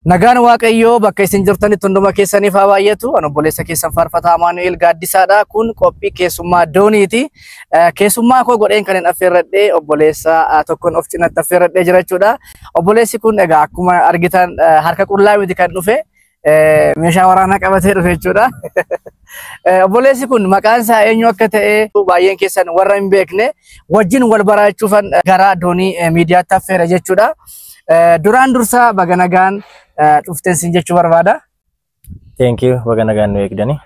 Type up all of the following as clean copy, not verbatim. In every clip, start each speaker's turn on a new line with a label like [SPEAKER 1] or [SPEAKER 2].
[SPEAKER 1] Nagaan Waaqayyoo bakka isin jirtanitti hunduma keessaniif haa baay'atu. Ani obboleessa keessan faarfataa Amaanu'eel Gaaddisaadha. Kun qophii keessummaa dooniiti. Keessummaa koo godheen kan hin affeerradhee obboleessa tokkoon of cinatti affeerradhee jira jechuudha. Obboleessi kun egaa akkuma argitan harka qullaa miti kan dhufe meeshaa waraanaa qabatee dhufe jechuudha. Obboleessi kun maqaan isaa eenyu akka ta'e baay'een keessan warra hin beekne wajjin wal baraachuufan gara doonii miidiyaatti affeera jechuudha. Duraan dursa baga nagaan dhufteen sin jechuu barbaada.
[SPEAKER 2] Thank you. Baga nagaan nu eegdani.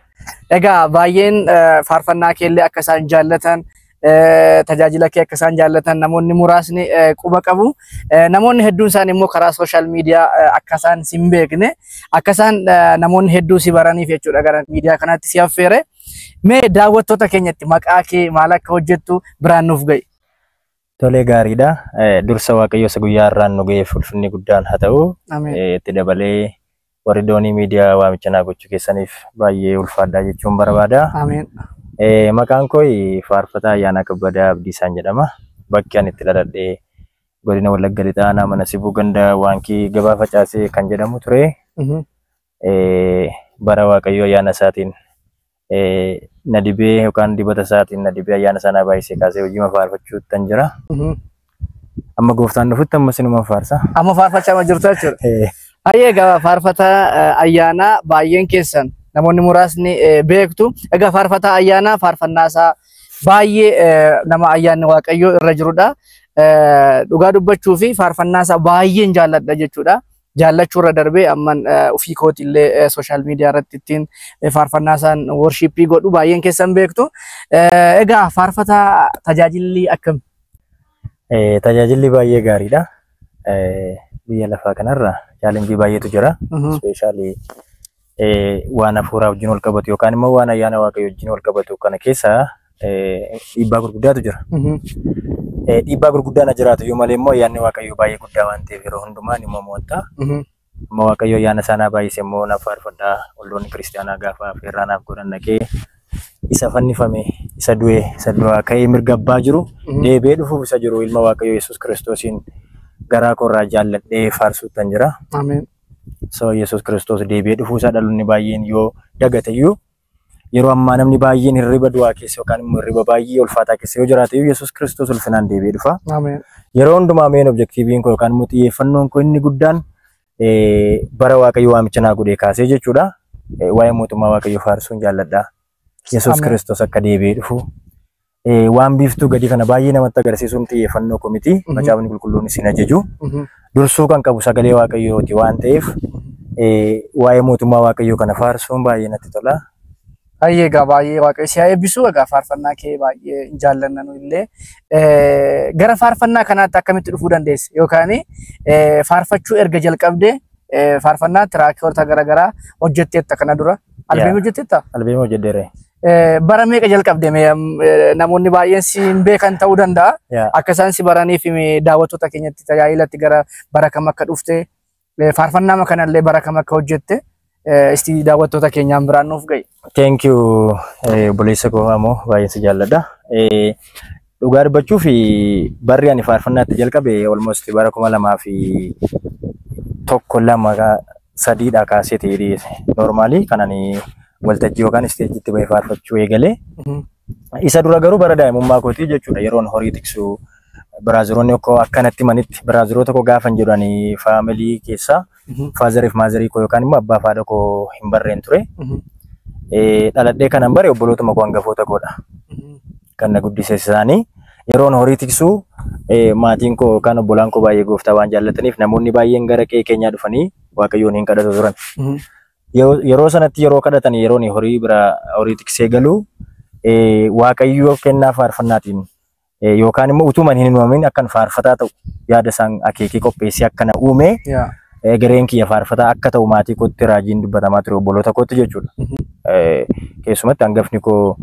[SPEAKER 1] Egaa baay'een faarfannaa keellee akka isaan jaallatan tajaajila kee akka isaan jaallatan namoonni muraasni quba qabu. Namoonni hedduun isaanii immoo karaa social media akka isaan sin beekne akka isaan namoonni hedduu si baraniif jechuudha gara miidiyaa kanaatti si affeere. Mee daawwattoota keenyatti maqaa kee maal akka hojjettu biraan nuuf ga'i.
[SPEAKER 2] Tolee gaariidha. Dursa Waaqayyo isa guyyaa har'aan nu ga'eef ulfinni guddaan haa ta'u. Itti dabalee warri doonii miidiyaa waamicha naa gochuu keessaniif baay'ee ulfaadhaa jechuun barbaada. Maqaan koo faarfataa Ayyaanaa Kabbadaa Abdiisaan jedhama. Bakki ani itti dhaladhee godina Wallagga Lixaa mana Sibuu Ganda Waankii Gabaa Facaasee kan jedhamu ture. Bara Waaqayyo ayyaana isaatiin na dibee yookaan dibata isaatiin na dibee ayyaana sanaa baay'isee kaasee hojii faarfachuutti jira. Amma gooftaan dhufutti amma sinuma faarsa.
[SPEAKER 1] Amma faarfachaa jirtu jechuudha. Ayyee egaa faarfataa ayyaanaa baay'een keessan namoonni muraasni beektu. Egaa faarfataa ayyaanaa faarfannaa isaa baay'ee nama ayyaanni Waaqayyoo irra jirudha. Dhugaa dubbachuu fi faarfannaa isaa baay'een jaalladha jechuudha. Jaallachuu irra darbee amman ofii kootillee social media irratti ittiin faarfannaa isaan worshippii godhu baay'een keessan beektu. Egaa faarfataa tajaajilli akkam?
[SPEAKER 2] Tajaajilli baay'ee gaariidha. Biyya lafaa kanarra chaalenjii baay'eetu jira. Ispeeshaalii waan hafuuraa wajjin wal qabatu yookaan immoo waan ayyaana Waaqayyoo wajjin wal qabatu kana keessa dhiibbaa gurguddaatu jira. Dhiibbaa gurguddaan jiraatu yoo malee immoo ayyaanni Waaqayyoo baay'ee guddaa waan ta'eef yeroo hundumaa ni mo'ata. Amma Waaqayyoo ayyaana sanaa baay'isee immoo naaf faarfadhaa waldoonni kiristaanaa gaafa affeerraa naaf godhan dhaqee isa fannifame isa du'e isa du'aa ka'ee mirga abbaa jiru deebi'ee dhufuuf isa jiru ilma Waaqayyoo Yesuus Kiristoosiin garaa koorraa jaalladhee faarsuuttan jira. So Yesuus Kiristoos deebi'ee dhufuusaa dhaloonni baay'een yoo dagateyyuu yeroo ammaa namni baay'een hirriba du'aa keessa yookaan immoo hirriba baay'ee ulfaataa keessa yoo jiraate Yesuus Kiristoos ulfinaan deebi'ee dhufa. Yeroo hundumaa meen objektiiviin koo yookaan immoo xiyyeeffannoon koo inni guddaan bara Waaqayyoo waamicha naa godhee kaasee jechuudha. Waa'ee mootummaa Waaqayyoo faarsuun jaalladha. Yesuus Kiristoos akka deebi'ee dhufu waan biiftuu gadi kana baay'ee namatti agarsiisuun xiyyeeffannoo koo miti. Macaafni qulqulluun isin ajaju. Dursuu kan qabu sagalee Waaqayyooti waan ta'eef waa'ee mootummaa Waaqayyoo kana faarsuun baay'ee natti tola.
[SPEAKER 1] Ayyee egaa baay'ee Waaqayyo si haa eebbisu. Egaa faarfannaa kee baay'ee jaallanna illee gara faarfannaa kanaatti akkamitti dhufuu dandeesse yookaan faarfachuu erga jalqabdee faarfannaa tiraakiyoota garaagaraa hojjetteetta kana dura albeemii hojjetteetta?
[SPEAKER 2] Albeemii hojjedheera.
[SPEAKER 1] Bara meeqa jalqabde namoonni baay'een si hin beekan ta'uu danda'a. Akka isaan si baraniif daawwattoota keenyatti tajaajilatti gara bara kam akka dhufte faarfannaa kanallee bara kam akka hojjette isti daawwattoota keenyaan biraan nuuf ga'i.
[SPEAKER 2] Thank you obboleessa koo ammoo baay'ee si jaalladha. Dhugaa dubbachuuf barri ani faarfannaatti jalqabe almost bara 2001-2 kaasee ta'ee normaalii kan ani waltajjii yookaan isteejitti bahee faarfachuu eegalee. Isa dura garuu bara daa'imummaa kootii jechuudha yeroon horii tiksu biraaziroonni akkanatti manitti biraaziroota koo gaafan jedhanii faamilii keessaa faazariif maazarii koo yookaan immoo abbaa faadha koo hin barreen ture. Dhaladhee kanan bare obbolootuma koo hangafoota koodha. Kan na guddise isaanii yeroon horii tiksuu maatiin koo yookaan obbolaan koo baay'ee gooftaa waan jaallataniif namoonni baay'een gara qe'ee keenyaa dhufanii Waaqayyoon hin kadhatu turan. Yeroo sanatti yeroo kadhatan yeroon horii tiksee galuu Waaqayyoo kennaa faarfannaatiin yookaan immoo utuman hin uumamin akkan faarfataa ta'u yaada isaan akeekii qopheessee akkana uume gareen kiyya faarfataa akka ta'u maatii kootti raajiin dubbatamaa ture obboloota kootti jechuudha. Keessumatti hangafni koo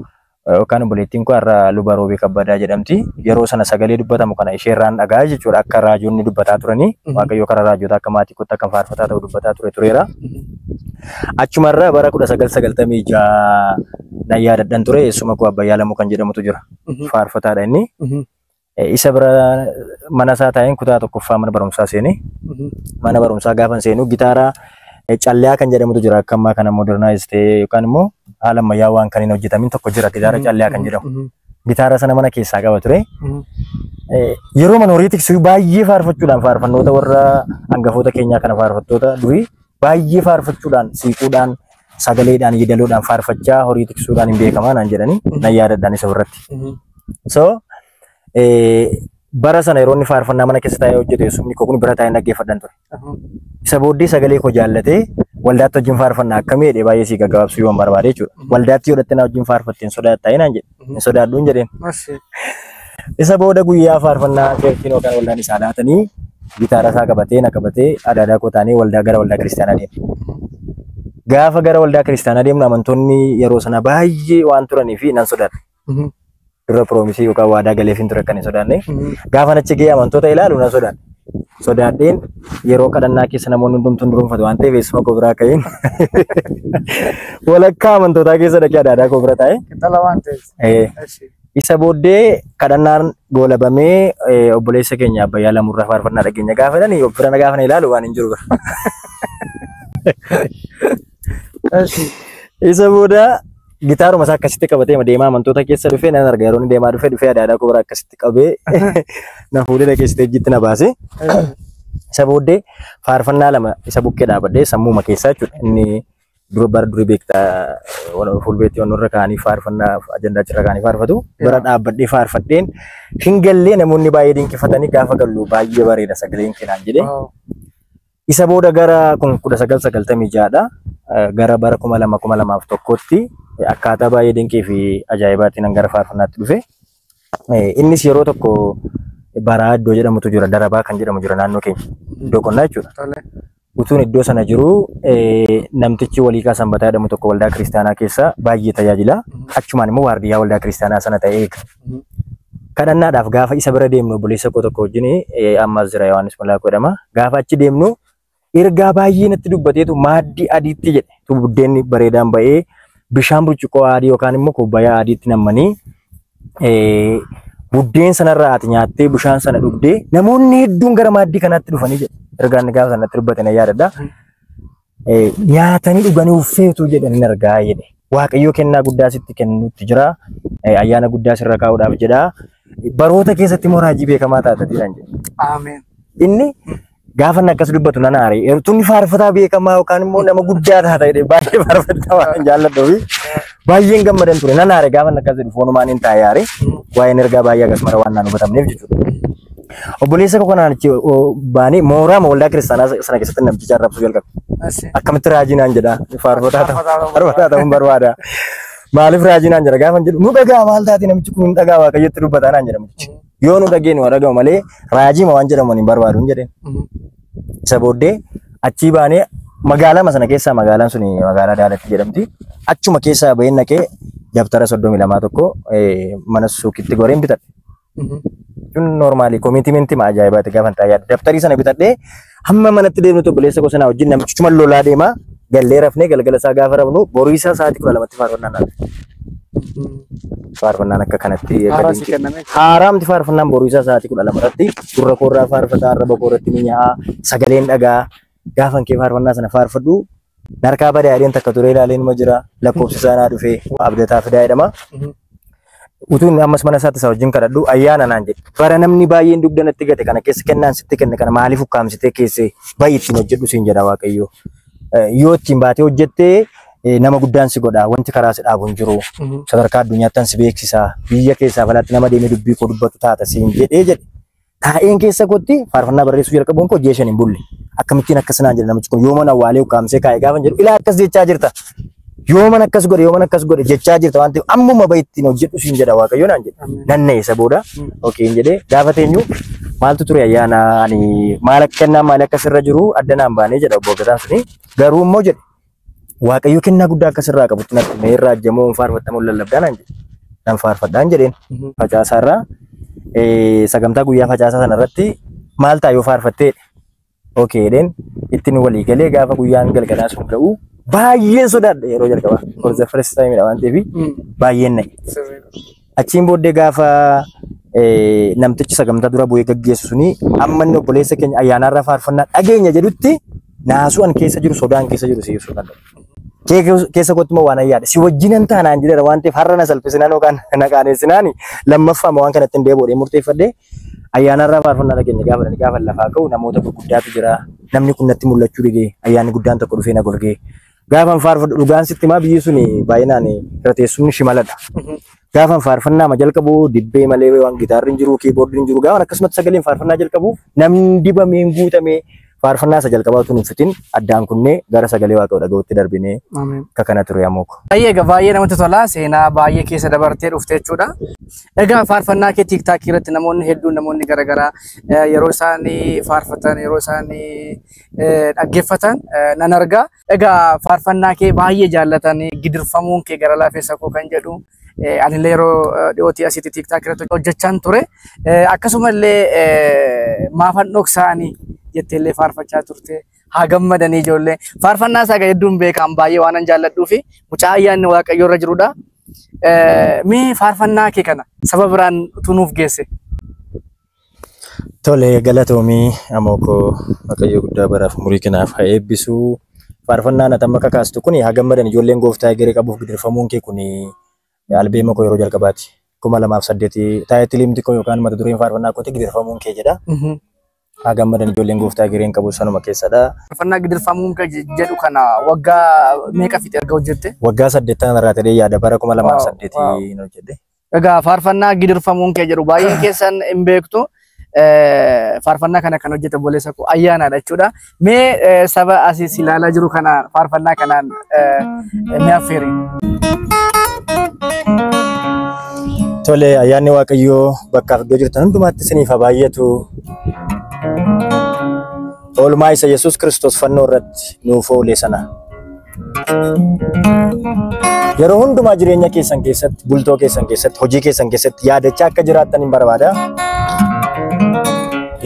[SPEAKER 2] yookaan obboleettiin koo har'a luba Roobee Kabbadaa jedhamti. Yeroo sana sagalee dubbatamu kana isheerraan dhagaa jechuudha akka raajoonni dubbataa turanii Waaqayyoo karaa raajoota akka maatii kootti akka faarfataa ta'u dubbataa tureera. Achumarraa bara 1996 na yaadadhan ture eessuma koo Abbayyaa Lamuu kan jedhamutu jira. Faarfataadha inni. Isa bira mana isaa taa'een kutaa tokkoffaa mana barumsaa seenee mana barumsaa gaafa seenu gitaara callee kan jedhamutu jira akka ammaa kana modernize ta'ee yookaan immoo haala ammayyaa waan kan hin hojjetamin tokko jira gitaara callee kan jedhamu. Gitaara sana mana keessaa qaba ture. Yeroo mana horii tiksuu baay'ee faarfachuudhaan faarfannoota warra hangafoota keenyaa kana faarfattoota durii baay'ee faarfachuudhaan siiquudhaan sagaleedhaan yeedaloodhaan faarfachaa horii tiksuudhaan hin beekamaa naan jedhanii nan yaadadhaan isa irratti. So bara sana yeroo inni faarfannaa mana keessa taa'ee hojjete sumni koo kun bira taa'ee dhaggeeffadhan ture. Isa booddee sagalee koo jaallatee waldaatti wajjin faarfannaa akkamii jedhee baay'ee si gaggabaabsuu yoo barbaade jechuudha. Waldaatti yoo dhattee na wajjin faarfatteen sodaattaa naan jedhe. Hin sodaadhu hin jedheen. Isa booda guyyaa faarfannaa keekiin yookaan waldaan isaa laatanii gitaara isaa qabatee na qabatee adaadaa koo taanee gara waldaa kiristaanaa deemne. Gaafa gara waldaa kiristaanaa deemnu amantoonni yeroo sana baay'ee waan turanii fi nan sodaadhe. Dura piroomisii yookaan waadaa galeef hin ture kan hin sodaanne. Gaafa achi gahee amantoota ilaalu nan sodaadhe. Sodaadheen yeroo kadhannaa keessa namoonni hundumtuun duruunfatu waan ta'eef eessuma koo biraa ka'een walakkaa amantootaa keessa dhaqee adaadaa koo bira taa'e.
[SPEAKER 1] Qixxala waan ta'eef.
[SPEAKER 2] Isa booddee kadhannaan goolabamee obboleessa keenya Abbayyaa Lamurraa faarfannaa dhageenya gaafa jedhani bira na gaafa na ilaalu waan hin jiru bira. Isa booda gitaaruma isaa akkasitti qabatee deemaa amantoota keessa dhufee nan arga yeroo inni deemaa dhufee adaadaa koo bira akkasitti qabee na fuudhee dhaqeessitee ejjitti na baase. Isa booddee faarfannaa lama isa bukkee dhaabadhee sammuuma keessaa jechuudha. Inni bara durii beektaa fuulbeetti wantoota kaanii faarfannaa ajandaa cirra kaanii faarfatu bira dhaabbadhee faarfadheen hin gallee namoonni baay'ee dinqifatanii gaafa gallu baay'ee bareeda sagaleen keenan jedhee. Isa booda gara 1996 gara bara 2001tti akkaataa baay'ee dinqii fi ajaa'ibaatti nan gara faarfannaatti dhufe. Innis yeroo tokko bara iddoo jedhamutu jira darabaa kan jedhamu jira naannoo keenya iddoo qonnaa jechuudha. Utuun iddoo sana jiru namtichi Waliiqaa Sanbataa jedhamu tokko waldaa kiristaanaa keessa baay'ee tajaajila. Achumaan immoo waardiyyaa waldaa kiristaanaa sana ta'ee eega. Kadhannaadhaaf gaafa isa bira deemnu obboleessa koo tokko wajjin ammas jira Yohaannis Malaakoo jedhama. Gaafa achi deemnu ergaa baay'ee natti dubbateetu maaddii adiitti jedhe. Buddeenni bareedaan ba'ee bishaan burcuqqoo adii yookaan immoo kubbayyaa adiitti nammanii buddeen sanarraa ati nyaattee bishaan sana dhugdee namoonni hedduun gara maaddii kanaatti dhufanii jedhe. Ergaan gaafa sanatti dubbatan yaadadha. Nyaatanii dhuganii uffeetu jedhanii argaa jedhe. Waaqayyoo kennaa guddaa sitti kennuutti jira. Ayyaana guddaa sirra kaa'uudhaaf jedha. Baroota keessatti immoo raajii beekamaa taatatiidhaan jedhe.
[SPEAKER 1] Ameen.
[SPEAKER 2] Inni gaafa akkas dubbatu nan aare. Tunni faarfataa beekamaa yookaan immoo nama guddaa taata jedhe baay'ee faarfataa waan jaalladhuufi baay'een gammadan ture. Nan aare gaafa akkas jedhu foonumaan hin taa'ee aare. Waa'een ergaa baay'ee akkasumara waan naan hubatamneef jechuudha. Obboleessa koo kanaan achi baanii mooraa waldaa kiristaanaa sana keessatti namticha arrabsuu jalqabe. Akkamitti raajii naan jedha faarfataa ta'uun barbaada. Maaliif raajii naan jedha gaafa jedhu nu dhagaa maal taati namichi kun hin dhagaa waaqayyotti dubbataa naan jedha mucichi. Yoo nu dhageenyu haa dhagahu malee raajii ma waan jedhamu hin barbaadu hin jedheen. Isa booddee achii baanee magaalaa sana keessaa magaalaan sun magaalaa Daalaatti jedhamti. Achuma keessaa baheen naqee dabtara 32 tokko mana suuqitti goreen bitadhe. Kun normaalii koomitimentii ma ajaa'ibaati gaafa taa'ee dabtarii sana bitadhee hamma manatti deemnutu obboleessa koo sanaa wajjin namichuma lolaa deemaa gallee rafnee galgala isaa gaafa rafnu boriisaa sa'aatii 12tti faarfannaan dhaabne. Faarfannaan akka kanatti haaraamti faarfannaan boriisaa sa'aatii 12tti gurra koorraa faarfataa arraba koorratti mi'aa sagaleen dhagaa gaafan kee faarfannaa sana faarfadhu narkaa badaa yaadeen takka ture ilaaleen ma jira lakkoofsi isaanaa dhufee abdataa fidaa jedhama. Utuun ammas mana isaatti isa wajjin kadhadhu ayyaana naan jedhe. Bara namni baay'een dugda natti gate kana keessa kennaan sitti kenne kana maaliif ukkaamsitee keessee baay'ee ittiin hojjedhu siin jedha Waaqayyo. Yoo ittiin baatee hojjettee nama guddaan si godha wanti karaa si dhaabu hin jiru. Sadarkaa addunyaatti si beeksisa. Biyya keessaa falaatti nama deemee dubbii koo dubbatu taata siin jedhee jedhe. Taa'een keessa kootti faarfannaa barreessuu jalqabuun koo jeeshan hin bulle. Akkamittiin akkas naan jedha namichi kun yoo mana awwaalee ukkaamsee kaa'e gaafa jedhu ilaa akkas jechaa jirta. Yoo mana akkas godhe jechaa jirta waan ta'eef ammuma baay'ittiin hojjedhu siin jedha Waaqayyo naan jedhe. Nannee isa booda ookeen jedhee gaafa teenyu maaltu ture ayyaana ani maal akka kennaa maal akka sirra jiru adda naan baanee jedha obbo Gataan suni garuu immoo jedhe Waaqayyo kennaa guddaa akka sirraa qabutti natti mee irraa ajjamoo faarfatamuu lallabdaa naan jedhe. Nan faarfadhaan jedheen facaasaarraa sagantaa guyyaa facaasaa sana irratti maal ta'a yoo faarfattee ookee jedheen ittiin walii galee gaafa guyyaan galgalaa sun ga'u baay'een sodaadha yeroo jalqabaa for the first time dha waan ta'eef baay'een na'e. Achiin booddee gaafa namtichi sagamtaa dura bu'ee gaggeessu suni amma inni obboleessa keenya ayyaanarraa faarfannaa dhageenya jedhutti naasuun keessa jiru sodaan keessa jiru si ibsuu danda'u. Keessa kottuma waan ayyaadha. Si wajjinan taanaan jedhera waan ta'eef har'a na salphisinaan yookaan na qaanessinaan lammaffaa waan kanatti hin deebi'uudhee murteeffadhee ayyaanarraa faarfannaa dhageenya gaafa lafaa ka'u namoota gurguddaatu jira. Namni kun natti mul'achuu didee ayyaanni guddaan tokko dhufee na golgee. Gaafan faarfadhu dhugaan sitti maa biyyi suni baay'inaan irra teessumni shimaladha. Gaafan faarfannaa ma jalqabu dibbee malee waan gitaarri hin jiru kiiboordiin hin jiru gaafan akkasumatti sagaleen faarfannaa jalqabu namni dibamee hin guutamee faarfannaa isa jalqabaatu hin fitin addaan kunnee gara sagalee waaqayyoo dhaga'utti darbinee akka kana ture ammoo.
[SPEAKER 1] Baay'ee namatti tola seenaa baay'ee keessa dabartee dhufte jechuudha. Egaa faarfannaa kee TikTok irratti namoonni hedduun namoonni garaagaraa yeroo isaan faarfatan yeroo isaan dhaggeeffatan nan argaa. Egaa faarfannaa kee baay'ee jaallatan gidirfamuun kee gara laafessa koo kan jedhu anillee yeroo dhiyootii asitti TikTok irratti hojjechaan ture. Akkasumallee maafan dhoksaanii jetteellee faarfachaa turte. Haa gammadanii ijoollee. Faarfannaa isaa hedduun beekamu baay'ee waan jaalladhuu fi mucaa ayyaanni waaqayyoo irra jirudha. Mee faarfannaa kee kana saba biraan tunuuf geesse.
[SPEAKER 2] Tole galatoomii amookoo waaqayyoo guddaa baraaf umurii kanaaf haa eebbisu. Faarfannaan ati amma kakaastu kun haa gammadan ijoolleen gooftaa egeree qabuuf gidirfamuun kee kun albeema koo yeroo jalqabaati. 2008 taayitiliin xiqqoo yookaan mata dureen faarfannaa kootii gidirfamuun kee jedha. Haa gammadan ijoolleen gooftaa egereen qabu sanuma keessadha.
[SPEAKER 1] Faarfannaa gidirfamuun kee jedhu kana waggaa meeqa fiixee erga hojjette?
[SPEAKER 2] Waggaa 8 irraa ta'ee yaada bara 2008 hojjette.
[SPEAKER 1] Egaa faarfannaa gidirfamuun kee jedhu baay'een keessan hin beektu. Faarfannaa kana kan hojjete obboleessa koo ayyaanaadha jechuudha. Mee saba asiis ilaalaa jiru kana faarfannaa kanaan ni affeeri.
[SPEAKER 2] Tole ayyaanni waaqayyoo bakkaaf iddoo jirtan hundumaatti isiniif haa baay'atu. Oolmaa isa Yesuus Kiristoos fannoo irratti nuuf oole sana. Yeroo hundumaa jireenya keessan keessatti, bultoo keessan keessatti, hojii keessan keessatti yaadachaa akka jiraattan hin barbaada.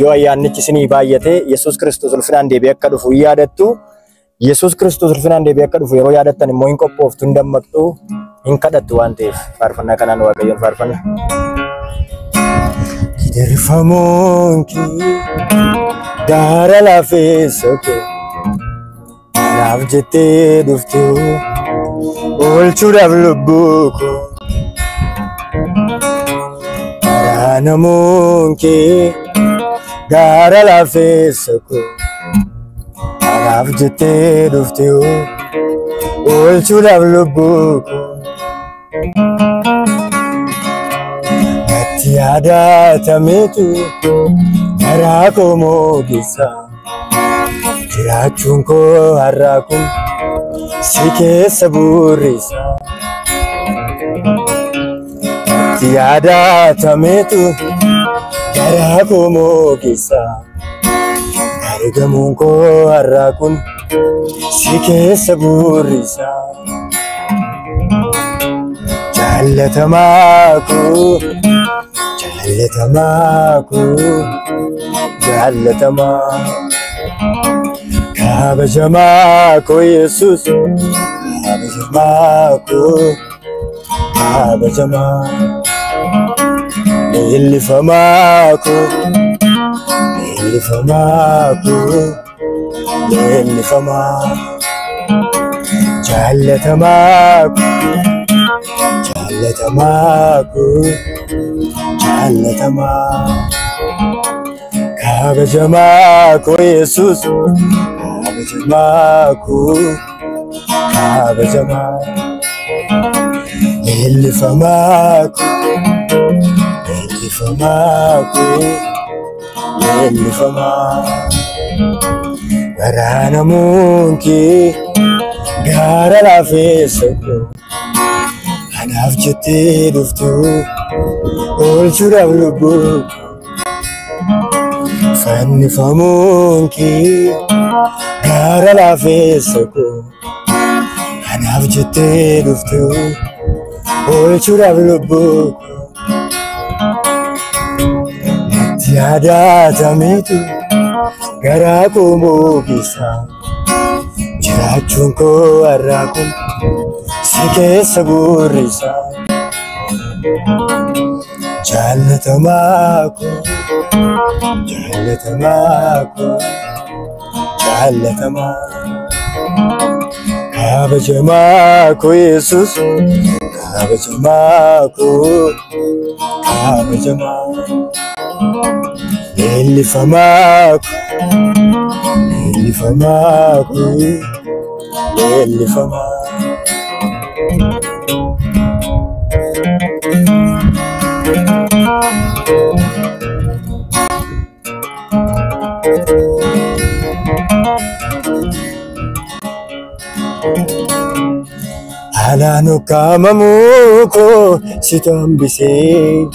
[SPEAKER 2] Yoo ayyaannichi isinii baay'ate Yesuus Kiristoos ulfinaan deebi'ee akka dhufu yaadattu. Yesuus Kiristoos ulfinaan deebi'ee akka dhufu yeroo yaadattan immoo hin qophooftu, hin dammaqxu, hin kadhattu waan ta'eef faarfannaa kanaan waaqayyoon faarfanna. Gidirfamuun kee gaara laafessa kee naaf jettee dhuftu oolchuudhaaf lubbuu koo. Namuun kee gaara laafessa koo naaf jettee dhuftu oolchuudhaaf lubbuu koo. Natti yaadatametu garaa koo moogessa jiraachuun koo har'aa kun si keessa burrisa. Natti yaadatametu garaa koo moogessa argamuun koo har'aa kun si keessa burrisa. Jaalatamaa koo jaalatamaa koo jaalatamaa kabajamaa koo Yesuus kabajamaa koo kabajamaa leellifamaa koo leellifamaa koo leellifamaa jaalatamaa koo jaalatamaa koo jaalatamaa kabajamaa koo Yesuus kabajamaa koo kabajamaa leellifamaa koo leellifamaa koo leellifamaa waraanamuun kee gaara laafessa koo anaaf jettee dhuftu oolchuudhaaf lubbuu koo. Fannifamuun kee gaara laafessa koo anaaf jettee dhuftu oolchuudhaaf lubbuu koo. Natti yaadatametu garaa koo moogessa jiraachuun koo har'aa kun si keessa burrisa.
[SPEAKER 3] Jaalatamaako, jaalatamaako, jaalatamaa. Kabajamaako Yesus, kabajamaako, kabajamaa. Leellifamaako, leellifamaako, leellifamaa. Alaano kamamuko sitambisee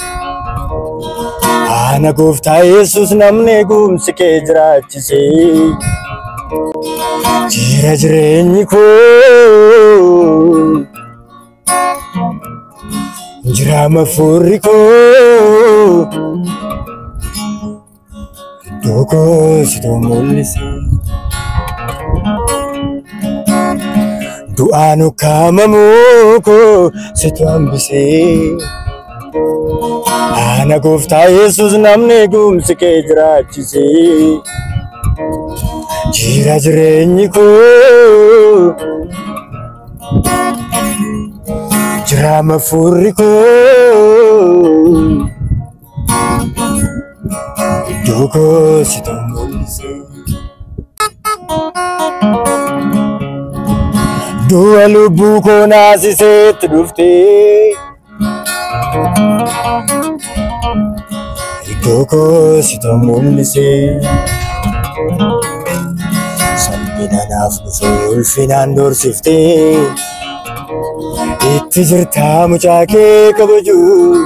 [SPEAKER 3] ana gooftaa Yesus namne gumsike jiraachisee jira jireenyi koo jira mafurri koo iddoo koo situ mul'isee. Du'aanu kamamuko sitambisee ana gooftaa Yesus namne gumsike jiraachisee jira jireenyi koo jira mafurri koo iddoo koo situ mul'isee. Dua lubbuu koo naasiseetti dhuftee iddoo koo situ mul'isee salphina naaf dhufee ulfinaan doorsiftee itti jirtaa mucaa kee kabajuu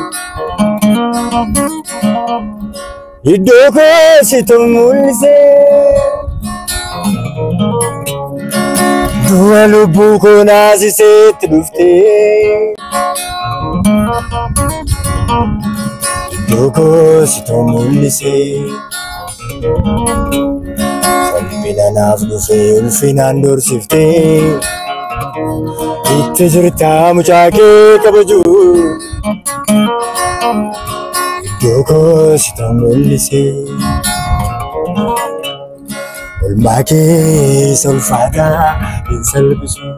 [SPEAKER 3] iddoo koo situ mul'isee. Dua lubbuu koo naasiseetti dhuftee iddoo koo situ mul'isee salphina naaf dhufee ulfinaan doorsiftee itti jirtaa mucaa kee kabajuu iddoo koo situ mul'isee. Olmaa keessa ulfaataa hin salphisu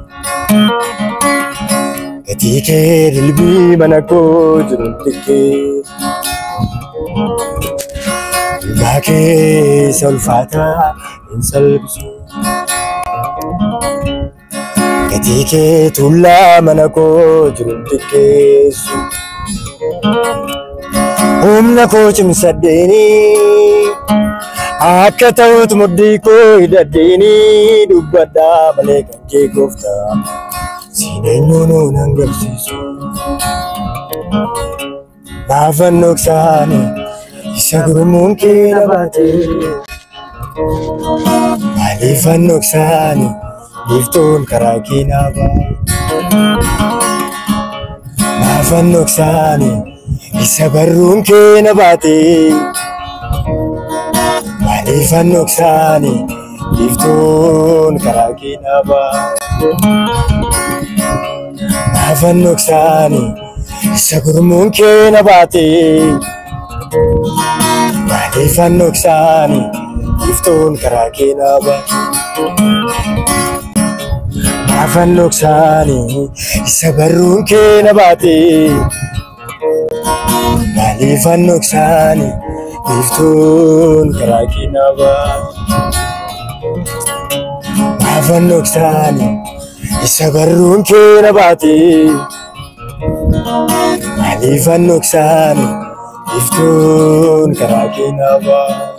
[SPEAKER 3] gatii kee dilbii mana koo jiru xiqqeessu. Olmaa keessa ulfaataa hin salphisu gatii kee tullaa mana koo jiru xiqqeessu. Humna koo cimsadheenii akka ta'utu mudhii koo hidhadheenii dubbadhaa malee kan kee gooftaa siin eenyuun nan garsiisu. Naafan dhoksaani isa gurmuun kee na baatee maaliifan dhoksaani biiftuun karaa kee na baate. Naafan dhoksaani isa barruun kee na baatee maaliifan dhoksaani biiftuun karaa kee na baate. Naafan dhoksaani isa gurmuun kee na baatee maaliifan dhoksaani biiftuun karaa kee na baate. Naafan dhoksaani isa barruun kee na baatee maaliifan dhoksaani biiftuun karaa kee na baate. Naafan dhoksaani isa barruun kee na baatee maaliifan dhoksaani biiftuun karaa kee na baate.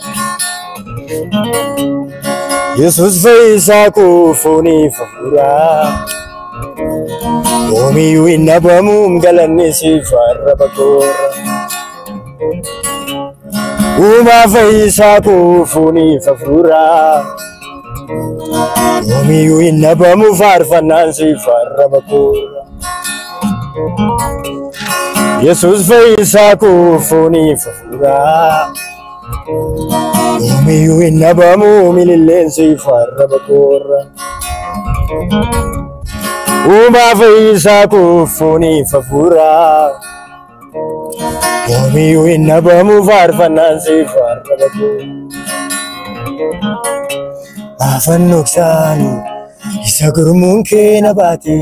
[SPEAKER 3] Yesus fayyisaa koo fooniif hafuuraa yoomiyyuu hin dhabamuun galanni siif arraba koora. Uumaa fayyisaa koo fooniif hafuuraa yoomiyyuu hin dhabamu faarfannaan siif arraba koora. Yesus fayyisaa koo fooniif hafuuraa yoomiyyuu hin dhabamu mililleen siif arraba koora. Uumaa fayyisaa koo fooniif hafuuraa Yoomiyyuu hin dhabamu faarfannaan siif faarfatu. Maafan dhoksaanii isa gurmuun kee na baate.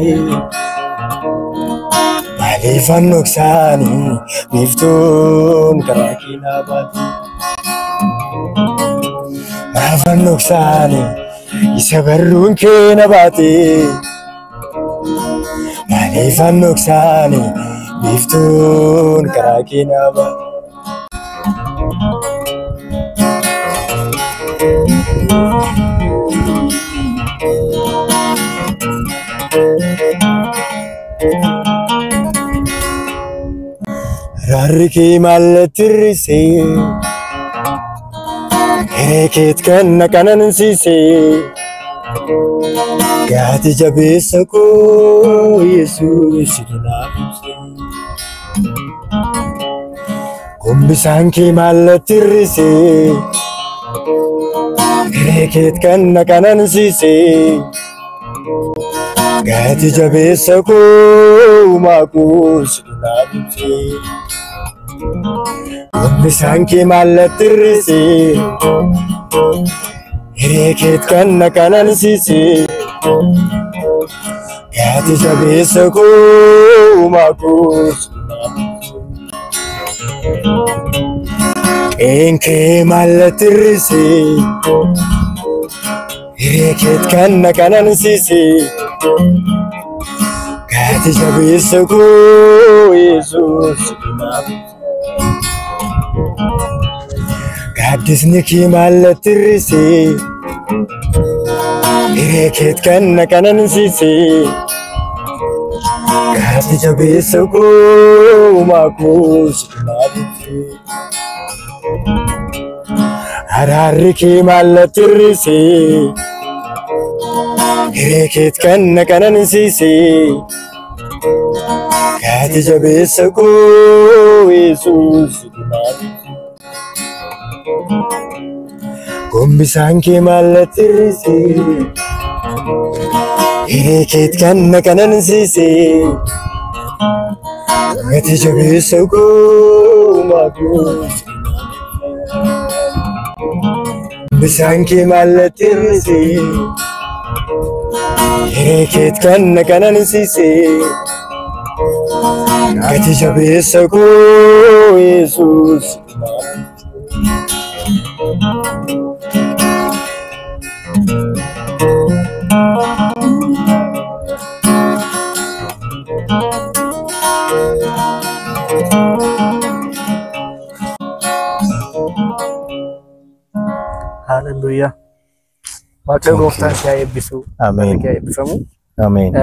[SPEAKER 3] Maaliifan dhoksaanii biiftuun karaa kee na baate. Maafan dhoksaanii isa barruun kee na baate. Maaliifan dhoksaanii biiftuun karaa kee na baate. Raarri kee maallatti hir'isee hiree keet kan na qanansiisee gaati jabeessa koo Yesuus naaf ibsee. Gombisaan kee maallatti hir'isee hiree keet kan na qanansiisee gaati jabeessa koo Maaquus naaf ibsee. Gombisaan kee maallatti hir'isee hiree keet kan na qanansiisee gaati jabeessa koo Maaquus naaf ibsee. Kee maallatti hir'isee hiree keet kan na qanansiisee gaati jabeessa koo Yesuus naaf ibsee. Gaaddisni kee maallatti hir'isee hiree keet kan na qanansiisee gaati jabeessa koo Maaquus naaf ibsee. Araarri kee maallatti hir'isee hiree keet kan na qanansiisee gaati jabeessa koo Yesuus naaf ibsee. Gombisaan kee maallatti hir'isee hiree keet kan na qanansiisee gaati jabeessa koo Maaquus. Gombisaan kee maallatti hir'isee hiree keet kan na qanansiisee gaati jabeessa koo Yesuus.
[SPEAKER 1] Hallelujah. Waaqayyo gooftaan si haa eebbisu.
[SPEAKER 2] Ameen.
[SPEAKER 1] Haa eebbifamu.
[SPEAKER 2] Ameen.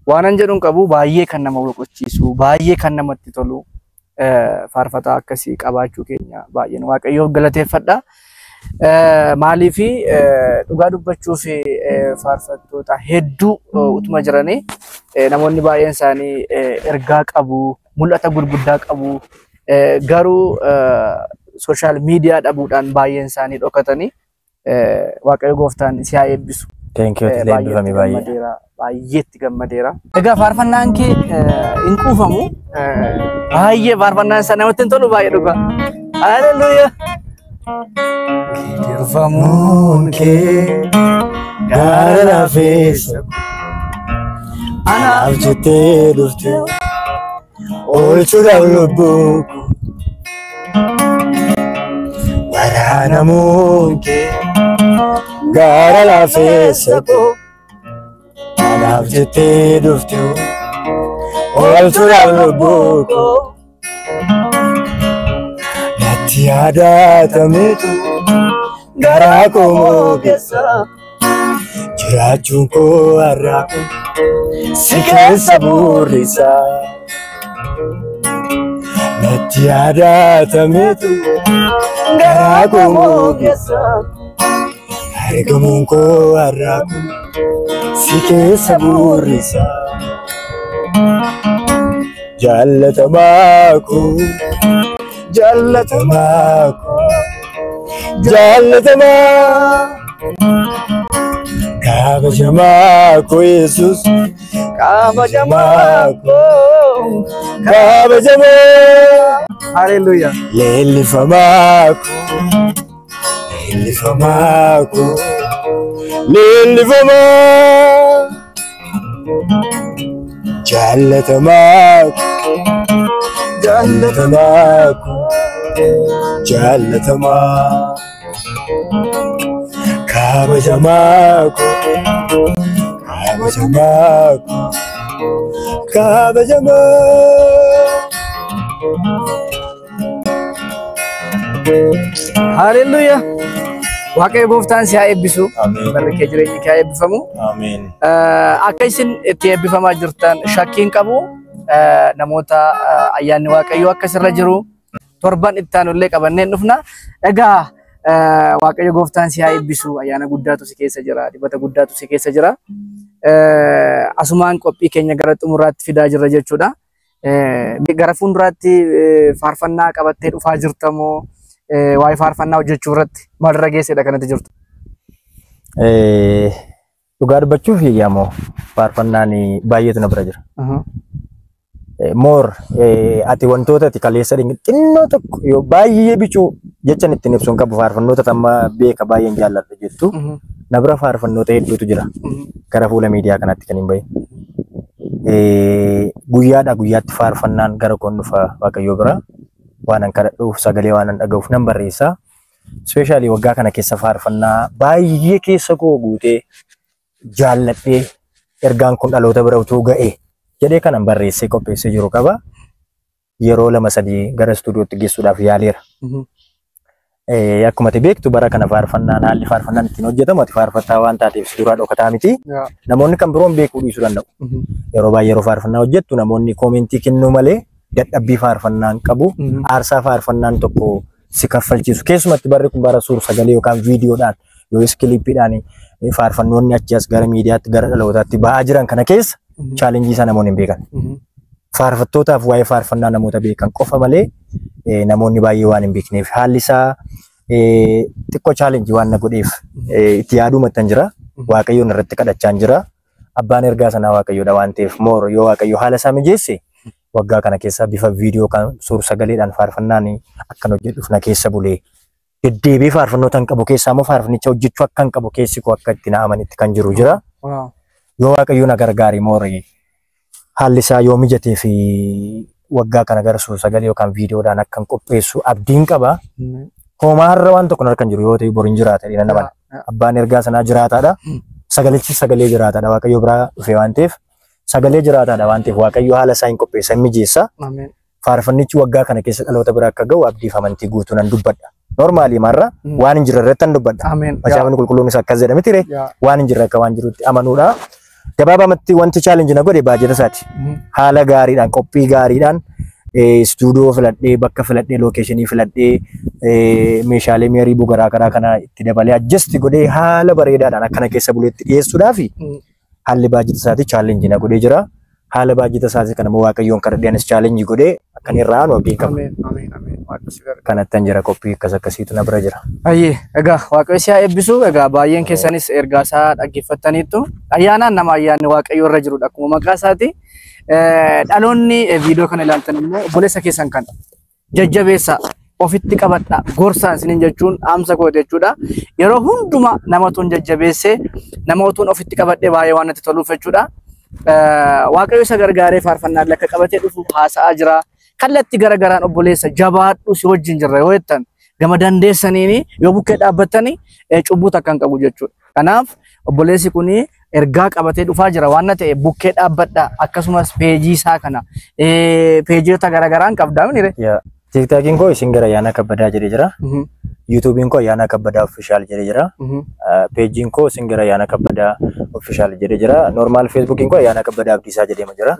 [SPEAKER 1] Waanan jedhuun qabu baay'ee kan nama boqochiisu, baay'ee kan namatti tolu faarfataa akkasii qabaachuu keenya baay'een Waaqayyoof galateeffadha. Maaliifi dhugaa dubbachuuf faarfattoota hedduu utuma jiranii namoonni baay'een isaanii ergaa qabu, mul'ata gurguddaa qabu, garuu social media dhabuudhaan baay'een isaanii dhokatanii Waaqayyo gooftaan si haa eebbisu.
[SPEAKER 2] Thank you. Eebbifame baay'ee.
[SPEAKER 1] Baay'eetti gammadeera. Egaa faarfannaan kee hin quufamu. Baay'ee faarfannaan isaa namatti hin tolu baay'ee dhugaa. Hallelujah.
[SPEAKER 3] Dirfamuun kee gaara lafeessa anaaf jettee dhufte oolchuudhaaf lubbuu koo. Waraanamuun kee gaara lafeessa koo anaaf jettee dhufte oolchuudhaaf lubbuu koo. Natti yaadatametu garaa koo moogeessa jiraachuun koo har'aa si keessa burrisa. Natti yaadatametu garaa koo moogeessa argamuun koo har'aa si keessa burrisa. Jaallatamaa koo jaallatamaa koo jaallatamaa kabajamaa koo Yesuus kabajamaa koo kabajamaa
[SPEAKER 1] Hallelujah.
[SPEAKER 3] Leellifamaa koo, leellifamaa koo, leellifamaa. Jaallatamaa koo, jaallatamaa koo, jaallatamaa. Kabajamaa koo, kabajamaa koo, kabajamaa.
[SPEAKER 1] Hallelujah. Waaqayyo gooftaan si haa eebbisu.
[SPEAKER 2] Ameen.
[SPEAKER 1] Barri kee jireenyi kee haa eebbifamu.
[SPEAKER 2] Ameen.
[SPEAKER 1] Akka isin itti eebbifamaa jirtan shakkiin qabu. Namoota ayyaanni waaqayyoo akkasirra jiru torban itti aanullee qabanneen dhufna. Egaa waaqayyo gooftaan si haa eebbisu. Ayyaana guddaatu si keessa jira. Dibata guddaatu si keessa jira. Asumaan qophii keenya gara xumuraatti fidaa jirra jechuudha. Gara fuulduraatti faarfannaa qabattee dhufaa jirtamoo waa'ee faarfannaa hojjechuu irratti maalirra geessedha kanatti jirtu?
[SPEAKER 2] Dhugaa dubbachuuf yaamoo faarfannaan baay'eetu na bira jira. Moor ati wantoota ati kaleessa xinnoo tokko yoo baay'ee bichuu jechan ittiin ibsuun qabu faarfannoota amma beeka baay'een jaalladha jettu na bira faarfannoota hedduutu jira gara fuula miidiyaa kanatti kan hin bahin. Guyyaadha guyyaatti faarfannaan gara koon dhufa Waaqayyoo bira waanan kadhadhuuf sagalee waanan dhaga'uuf nan barreessa. Ispeeshaalii waggaa kana keessa faarfannaa baay'ee keessa koo guutee jaalladhee ergaan kun dhaloota bira utuu ga'e jedhee kanan barreessee qopheessee jiru qaba. Yeroo 2-3 gara istuudiyootti geessuudhaaf yaaleera. Akkuma ati beektu bara kana faarfannaan haalli faarfannaan ittiin hojjetamu ati faarfattaa waan taateef si duraa dhokataa miti. Namoonni kan biroon beekuu dhiisuu danda'u. Yeroo baay'ee yeroo faarfannaa hojjettu namoonni koomentii kennuu malee dadhabbii faarfannaan qabu. Aarsaa faarfannaan tokko si kaffalchiisu. Keessumatti barri kun bara suur sagalee yookaan viidiyoodhaan yookiis kiliippiidhaan faarfannoonni achi as gara miidiyaatti gara dhalootaatti ba'aa jiran kana keessa chaalenjii isaa namoonni hin beekan. Faarfattootaaf waa'ee faarfannaa namoota beekan qofa malee namoonni baay'ee waan hin beekneef haalli isaa xiqqoo chaalenjii waan na godheef itti yaaduu maxxan jira. Waaqayyoon irratti kadhachaan jira. Abbaan ergaa sanaa Waaqayyoodha waan ta'eef moor yoo Waaqayyo haala isaa mijeesse waggaa kana keessa bifa viidiyoo kan suur sagaleedhaan faarfannaan akkan hojjedhuuf na keessa bulee deddeebi'ee faarfannoota hin qabu keessaa immoo faarfannicha hojjechuu akka hin qabu keessi koo akka itti na'amanitti kan jiru jira. Yoo Waaqayyo na gargaari moorii haalli isaa yoo mijatee fi waggaa kana gara suur sagalee yookaan viidiyoodhaan akkan qopheessu abdiin qaba. Hoomaarra waan tokko harkaan jiru yoo ta'e boriin jiraata dha naman. Abbaan ergaa sanaa jiraataadha. Sagalichi sagalee jiraataadha Waaqayyo biraa dhufee waan ta'eef sagalee jiraataadha waan ta'eef Waaqayyo haala isaa hin qopheessan mijeessa. Faarfannichi waggaa kana keessa dhaloota biraa akka ga'u abdiif amantii guutuu nan dubbadha. Normaalii marra waan hin jirre irratti nan dubbadha. Macaafni qulqulluun isaa akkas jedha miti ree waan hin jirre akka waan jirutti amanuudha. Gabaabamatti wanti chaalenjii na godhe baajata isaati. Haala gaariidhaan qophii gaariidhaan istuudiyoo filadhee bakka filadhee lookeeshinii filadhee meeshaalee mi'aariibuu garaagaraa kana itti dabalee ajjasti godhee haala bareedaadhaan akkana keessa buleetti dhiyeessuudhaaf haalli baajata isaati chaalenjii na godhee jira. Haala baajata isaati kana Waaqayyoon kadhadheenis chaalenjii godhee akkan irraa aanu abdiin qaba. Kanattan jira qophii akkas akkasiitu na bira jira.
[SPEAKER 1] Ayyee egaa Waaqayyo si haa eebbisu. Egaa baay'een keessanis ergaa isaa dhaggeeffattaniittu ayyaanaan nama ayyaanni Waaqayyo irra jirudha akkuma maqaa isaati. Dhaloonni viidiyoo kana ilaaltan immoo obboleessa keessan kan jajjabeessa ofitti qabadha gorsaan isiniin jechuun dhaamsa kooti jechuudha. Yeroo hundumaa namatuun jajjabeessee namatuun ofitti qabadhee baay'ee waan natti toluuf jechuudha. Waaqayyo isa gargaaree faarfannaan lakka qabatee dhufu haasa'aa jira. Kallattii garagaraan obboleessa jabaadhu si wajjin jirra yoo jettan gama dandeessaniini yoo bukkee dhaabbattanii cubbuu takka hin qabu jechuudha. Kanaaf obboleessi kuni ergaa qabatee dhufaa jira waan ta'e bukkee dhaabbadha akkasumas peejii isaa kana peejiota garagaraan qabdaa minire.
[SPEAKER 2] TikTokiin koo isin gara Ayyaana Kabbadaa jedhee jira. YouTubein koo Ayyaana Kabbadaa official jedhee jira. Peejiin koo isin gara Ayyaana Kabbadaa official jedhee jira. Normal Facebookiin koo Ayyaana Kabbadaa Abdiisaa jedhee jira.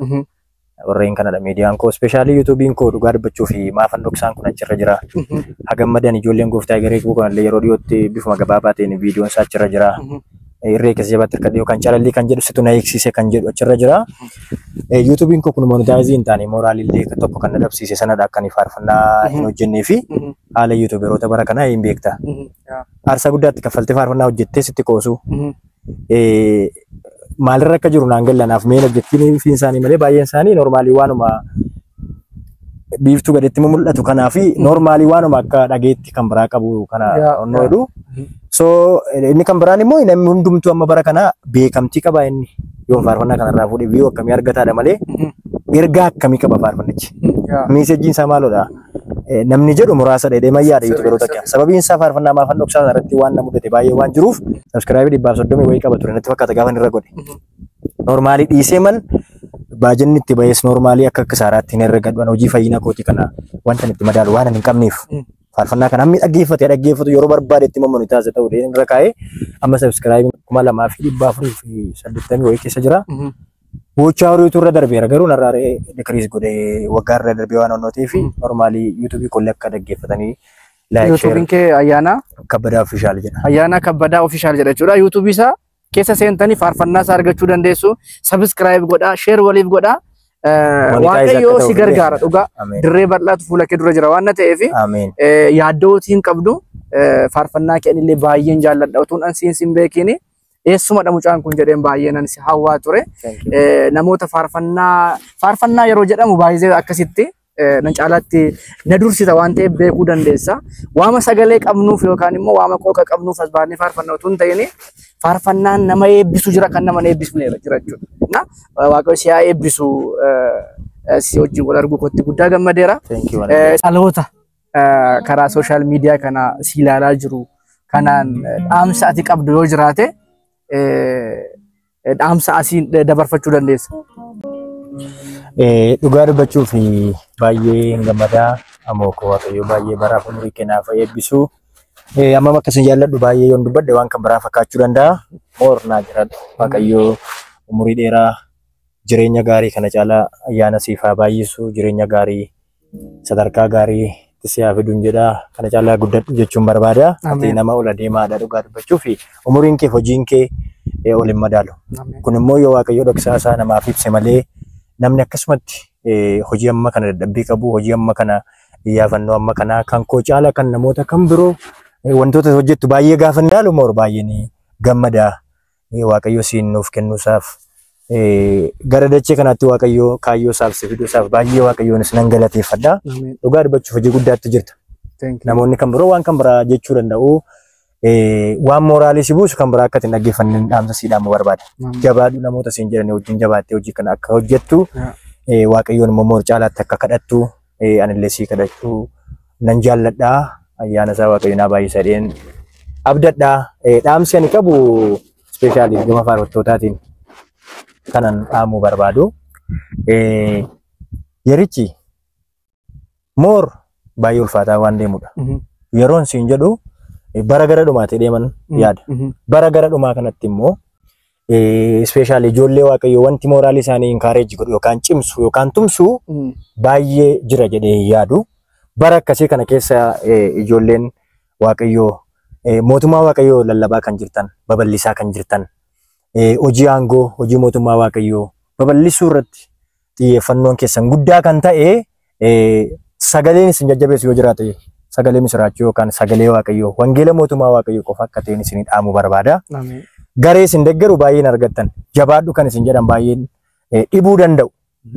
[SPEAKER 2] Warreen kanadha miidiyaan koo speeshaalii YouTubein koo dhugaa dubbachuu fi maafan dhoksaan kun achirra jira. Hagammadan ijoolleen gooftaa egeree koo kanallee yeroo dhiyootti bifuma gabaabaa ta'een viidiyoon isaa achirra jira. Irree keessa jabaatti hirkadhee yookaan calallii kan jedhu situ na eegsise kan jedhu achirra jira. YouTubein koo kun monetaayizii hin taane mooraalillee tokko kan na dhabsiise sanadha akka inni faarfannaa hin hojjennee fi haala YouTuberoota bara kanaa hin beekta. Aarsaa guddaatti kaffaltee faarfannaa hojjettee sitti qoosu. Maalirra akka jiru naan gallanaaf meen hojjettiin fi isaanii malee baay'een isaanii normaalii waanuma biiftuu gaditti mul'atu kanaa fi normaalii waanuma akka dhageetti kan biraa qabu kana onnoo jedhu. So inni kan biraan immoo namni hundumtuu amma bara kana beekamtii qaba inni yoo faarfannaa kanarraa fuudhee biyyoo akkamii argataadha malee ergaa akkamii qaba faarfannichi. Meesejjiin isaa maalodha? Namni jedhu muraasa dheedhee mayyaadha yuutuberoota kiyya. Sababiin isaa faarfannaa maafan dhoksaa irratti waan na mudate baay'ee waan jiruuf sabskiraayibii 130 wayii qaba ture natti fakkaata gaafa irra godhe. Normaalii dhiisee man baajanni itti bayees normaalii akka kisaaraatti hin herregadhu hojii fayyina kooti kana wanta itti madaalu waan hin qabneef. Faarfannaa kana hammi dhaggeeffatu yeroo barbaade itti mamman taasisa ta'uu dee irra kaa'ee amma sabskiraayibii 2480 wayii keessa jira. Gochaa horiitu irra darbeera garuu narraaree dikiriis godhee waggaa irra darbee waan onnotee fi normaalii yuutuubii kollee akka dhaggeeffatanii
[SPEAKER 1] yuutuubiin kee Ayyaana
[SPEAKER 2] Kabbadaa Ofishaal jedha.
[SPEAKER 1] Ayyaana Kabbadaa Ofishaal jedha jechuudha. Yuutuubii isaa keessa seentanii faarfannaa isaa argachuu dandeessu. Sabskiraayib godhaa, sheer waliif godhaa. Waaqayyoo si gargaara dhugaa. Dirree bal'aatu fuula kee dura jira waan ta'eef yaaddootii hin qabdu. Faarfannaa kee illee baay'een jaalladha utuun ansiin sin beekini. Eessumadha mucaan kun jedheen baay'ee nan si hawwaa ture. Namoota faarfannaa yeroo jedhamu baay'ee akkasitti nan caalaatti na dursita waan ta'eef beekuu dandeessa. Waama sagalee qabnuuf yookaan immoo waama qooqa qabnuuf as baannee faarfannaa utuu hin ta'in faarfannaan nama eebbisu jira kan nama eebbisne jira jechuudha. Waaqayyo si haa eebbisu si wajjin wal arguu kootti guddaa gammadeera. Dhaloota karaa sooshaal miidiyaa kana si ilaalaa jiru kanaan dhaamsa ati qabdu yoo jiraate dhaamsa asii dabarfachuu dandeessa.
[SPEAKER 2] Dhugaa dubbachuuf baay'ee gammadaa amoo ko waaqayyo baay'ee baraaf umurii kennaaf eebbisu. Amma akkasiin jaalladhu baay'ee yoon dubbadde waan kan biraa fakkaachuu danda'a. Moornaa jiradhu waaqayyo umurii dheeraa jireenya gaarii kana caalaa ayyaana siifaa baay'isu jireenya gaarii sadarkaa gaarii siyaa fiduun jedha kana caalaa guddadhu jechuun barbaada. Ati nama ol adeemaadha dhugaa dubbachuuf umuriin kee hojiin kee ol hin madaalu. Kun immoo yoo waaqayyo dhoksaa isaa namaaf ibse malee namni akkasumatti hojii amma kana dadhabbii qabu hojii amma kana iyyaafannoo amma kana kan koo caala kan namoota kan biroo wantoota hojjettu baay'ee gaafa ndaalu moor baay'een gammadaa waaqayyo siin nuuf kennuusaaf gara dachee kanatti waaqayyo kaayyoo isaaf si fiduusaaf baay'ee waaqayyoonis nan galateeffadha. Dhugaa dubbachuuf hojii guddaatti jirta. Namoonni kan biroo waan kan biraa jechuu danda'u waan mooraalii si buusu kan biraa akka ittiin dhaggeeffanne dhaamsa siidhaan barbaada. Jabaadhu namoota siin jedhanii wajjin jabaattee hojii kana akka hojjettu waaqayyoon immoo moor caalaatti akka kadhattu anillee sii kadhachuu nan jaalladha. Ayyaana isaa waaqayyo naa baay'isa dheen abdadha. Dhaamsi ani qabu ispeeshaalii gama faarfattootaatiin kanan dhaamuu barbaadu. Yerichi moor baay'ee ulfaataa waan deemudha. Yeroon siin jedhu bara gara dhumaatti deeman yaada. Bara gara dhumaa kanatti immoo ispeeshaalii ijoollee waaqayyo wanti mooraalii isaanii inkaareejii godhu yookaan cimsu yookaan tumsu baay'ee jira jedhee yaadu. Bara akkasii kana keessa ijoolleen waaqayyoo mootummaa waaqayyoo lallabaa kan jirtan babal'isaa kan jirtan hojii aangoo hojii mootummaa waaqayyoo babal'isuu irratti xiyyeeffannoon keessan guddaa kan ta'e sagaleen isin jajjabeessu yoo jiraate sagalee misiraachuu yookaan sagalee waaqayyoo wangeela mootummaa waaqayyoo qofa akka ta'een isin dhaamuu barbaada. Garee isin deeggaru baay'een argattan jabaadhu kan isin jedhan baay'een dhibuu danda'u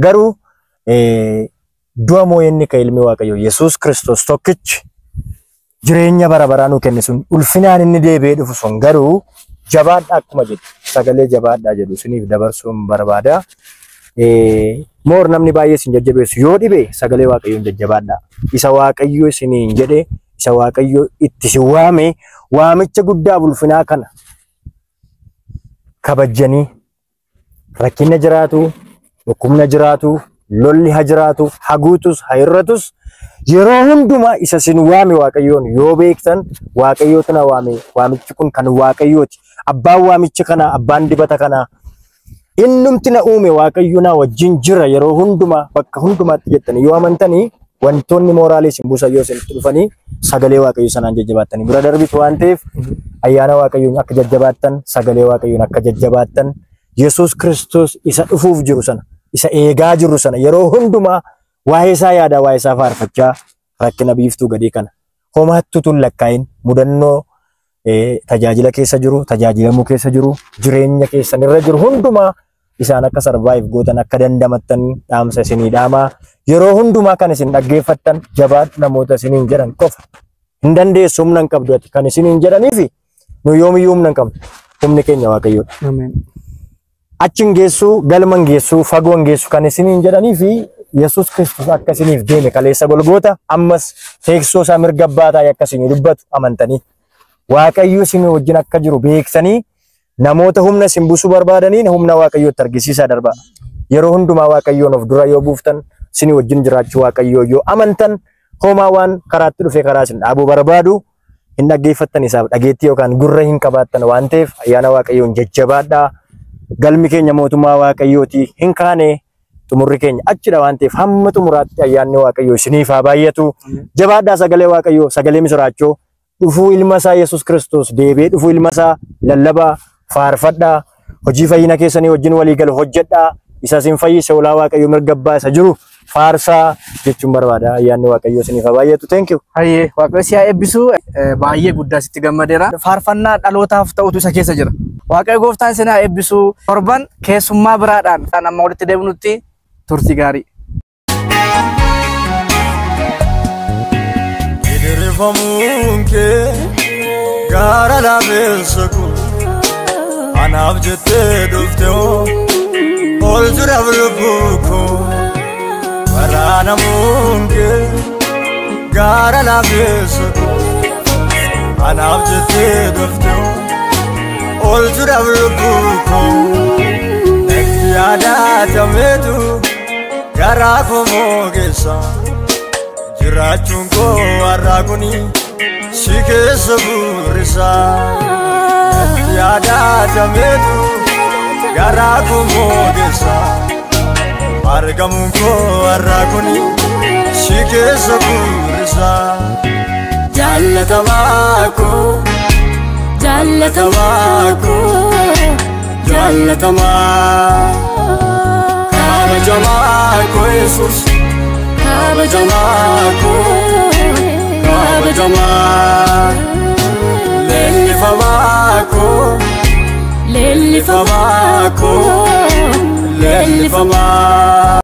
[SPEAKER 2] garuu du'a moo'inni ka ilmi waaqayyoo Yesuus Kiristoos tokkichi jireenya bara baraa nuu kenne sun ulfinaan inni deebi'ee dhufu sun garuu jabaadha akkuma jedhu sagalee jabaadhaa jedhu isiniif dabarsuun barbaada. Moor namni baay'ee isin jajjabeessu yoo dhibe sagalee waaqayyoon jajjabaadhaa. Isa waaqayyoo isiniin jedhe isa waaqayyoo itti si waame waamicha guddaa ulfinaa kana kabajjanii rakkina jiraatu dhukkubna jiraatu lolli ha jiraatu haguutus hayirratus yeroo hundumaa isa sin waame waaqayyoon yoo beektan waaqayyootu na waame waamichi kun kan waaqayyooti abbaan waamicha kana abbaan dibata kana innumti na uume waaqayyo na wajjin jira yeroo hundumaa bakka hundumaatti jettanii yoo amantanii wantoonni mooraalii sin buusan yoo isinitti dhufanii sagalee waaqayyo sanaan jajjabaatanii bira darbitu waan ta'eef ayyaana waaqayyoon akka jajjabaattan sagalee waaqayyoon akka jajjabaattan Yesuus Kiristoos isa dhufuuf jiru sana isa eegaa jiru sana yeroo hundumaa waa'ee isaa yaada waa'ee isaa faarfachaa rakkina biiftuu gadii kana homaattu tun lakkaa'in mudannoo tajaajila keessa jiru tajaajilamuu keessa jiru jireenya keessan irra jiru hundumaa isaan akka survive gootan akka dandamattan dhaamsa isinii dhaamaa. Yeroo hundumaa kan isin dhaggeeffattan jabaadhu namoota isiniin jedhan qofa. Hin dandeessu humna hin qabdu ati kan isiniin jedhaniifi nu yoomiyyuu humna hin qabdu. Humni keenya Waaqayyoodha.
[SPEAKER 1] Ameen.
[SPEAKER 2] Achin geessu galman geessu fagoon geessu kan isiniin jedhaniifi Yesus Kristus akka isiniif deeme kaleessa Golgoota ammas teessoo isaa mirga abbaa taa'ee akka isinii dubbatu amantanii Waaqayyo isin wajjin akka jiru beeksanii namoota humna isin buusuu barbaadaniin humna Waaqayyootti argisiisaa darbaa. Yeroo hundumaa Waaqayyoon of dura yoo buuftan isinii wajjin jiraachuu Waaqayyoo yoo amantan homaa waan karaatti dhufee karaa isin dhaabuu barbaadu hin dhaggeeffattan isaaf dhageettii yookaan gurra hin qabaattan waan ta'eef ayyaana Waaqayyoon jajjabaadhaa. Galmi keenya mootummaa Waaqayyooti hin kaane xumurri keenya achidha waan ta'eef hamma xumuraatti ayyaanni Waaqayyoo isiniif haa baay'atu. Jabaadhaa sagalee Waaqayyoo sagalee misiraachoo dhufuu ilma isaa Yesus Kristus deebi'ee dhufuu ilma isaa lallabaa faarfadhaa hojii fayyina keessanii wajjin walii galu hojjedhaa isa isin fayyise olaa Waaqayyoo mirga abbaa isa jiru faarsaa jechuun barbaada. Ayyaanni Waaqayyoo isiniif haa baay'atu. Thank you.
[SPEAKER 1] Hayyee Waaqayyo si haa eebbisu. Baay'ee guddaa sitti gammadeera. Faarfannaa dhalootaaf ta'utu isa keessa jira. Waaqayyo gooftaan isin haa eebbisu. Torban keessummaa biraadhaan amma walitti deebinutti turtii gaarii.
[SPEAKER 3] Idirifamuunke gara labeessaku anaaf jettee dhufteo ol jiraaf lubbuuko waraanamuunke gara labeessaku anaaf jettee dhufteo ol jiraaf lubbuuko natti yaadatameetu garaa koo moogeessa jiraachuun koo har'aa kuni si keessa burrisa natti yaadatameetu garaa koo moogeessa argamuun koo har'aa kuni si keessa burrisa jaallatamaa koo jaallatamaa koo jaallatamaa kabajamaa koo Yesus kabajamaa koo kabajamaa leellifamaa koo leellifamaa koo leellifamaa